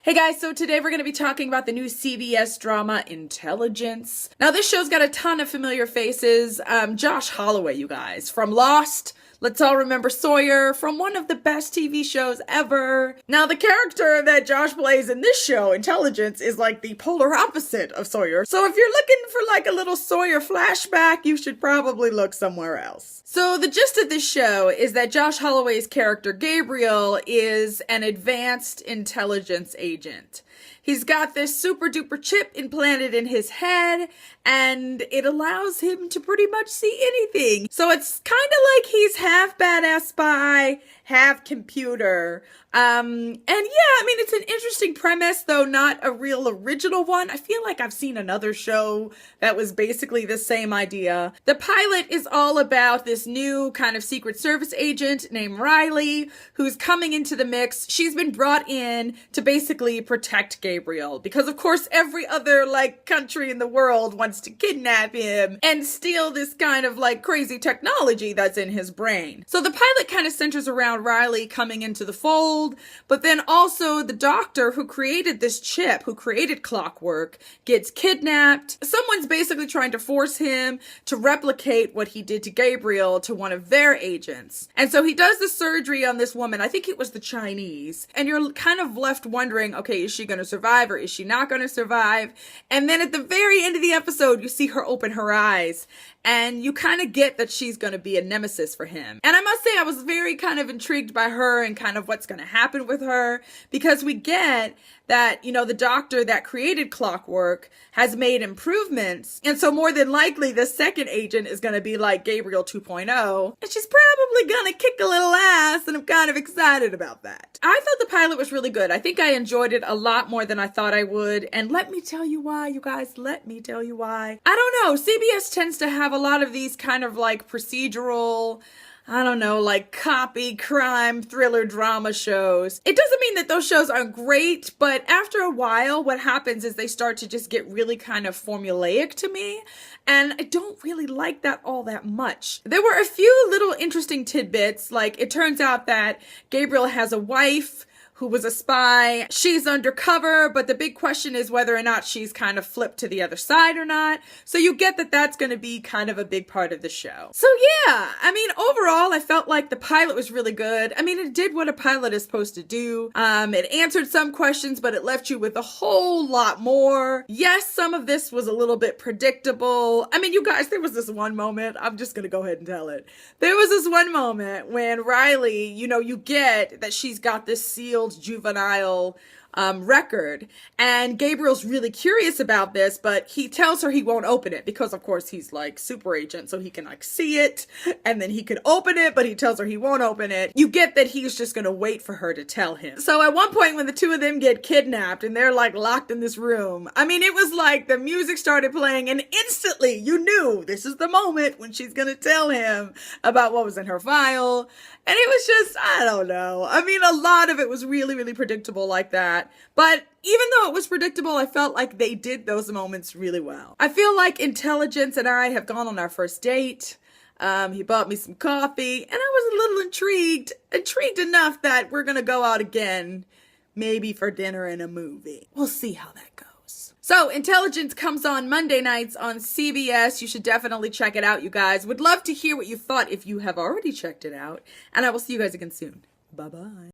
Hey guys, so today we're going to be talking about the new CBS drama Intelligence. Now this show's got a ton of familiar faces. Josh Holloway, you guys, from Lost. Let's all remember Sawyer from one of the best TV shows ever. Now the character that Josh plays in this show, Intelligence, is like the polar opposite of Sawyer. So if you're looking for like a little Sawyer flashback, you should probably look somewhere else. So the gist of this show is that Josh Holloway's character Gabriel is an advanced intelligence agent. He's got this super duper chip implanted in his head and it allows him to pretty much see anything. So it's kind of like he's half badass spy, half computer. And yeah, I mean, it's an interesting premise, though not a real original one. I feel like I've seen another show that was basically the same idea. The pilot is all about this new kind of Secret Service agent named Riley, who's coming into the mix. She's been brought in to basically protect Gabriel because, of course, every other like country in the world wants to kidnap him and steal this kind of like crazy technology that's in his brain. So the pilot kind of centers around Riley coming into the fold. But then also the doctor who created this chip, who created Clockwork, gets kidnapped. Someone's basically trying to force him to replicate what he did to Gabriel to one of their agents. And so he does the surgery on this woman. I think it was the Chinese. And you're kind of left wondering, okay, is she going to survive or is she not going to survive? And then at the very end of the episode, you see her open her eyes. And you kind of get that she's going to be a nemesis for him. And I must say, I was very kind of intrigued by her and kind of what's going to happen with her, because we get that, you know, the doctor that created Clockwork has made improvements. And so more than likely, the second agent is going to be like Gabriel 2.0. And she's probably going to kick a little ass. And I'm kind of excited about that. I thought the pilot was really good. I think I enjoyed it a lot more than I thought I would. And let me tell you why, you guys. Let me tell you why. I don't know. CBS tends to have a lot of these kind of like procedural, I don't know, like copy, crime, thriller, drama shows. It doesn't mean that those shows aren't great, but after a while, what happens is they start to just get really kind of formulaic to me, and I don't really like that all that much. There were a few little interesting tidbits, like it turns out that Gabriel has a wife who was a spy. She's undercover, but the big question is whether or not she's kind of flipped to the other side or not. So you get that that's going to be kind of a big part of the show. So yeah, I mean, overall, I felt like the pilot was really good. I mean, it did what a pilot is supposed to do. It answered some questions, but it left you with a whole lot more. Yes, some of this was a little bit predictable. I mean, you guys, there was this one moment, I'm just going to go ahead and tell it. There was this one moment when Riley, you know, you get that she's got this sealed juvenile record, and Gabriel's really curious about this, but he tells her he won't open it because of course he's like super agent, so he can like see it and then he can open it, but he tells her he won't open it. You get that he's just gonna wait for her to tell him. So at one point when the two of them get kidnapped and they're like locked in this room, I mean, it was like the music started playing and instantly you knew this is the moment when she's gonna tell him about what was in her file. And it was just, I don't know. I mean, a lot of it was really, really predictable like that. But even though it was predictable, I felt like they did those moments really well. I feel like Intelligence and I have gone on our first date. He bought me some coffee and I was a little intrigued enough that we're going to go out again, maybe for dinner and a movie. We'll see how that goes. So Intelligence comes on Monday nights on CBS. You should definitely check it out, you guys. Would love to hear what you thought if you have already checked it out. And I will see you guys again soon. Bye-bye.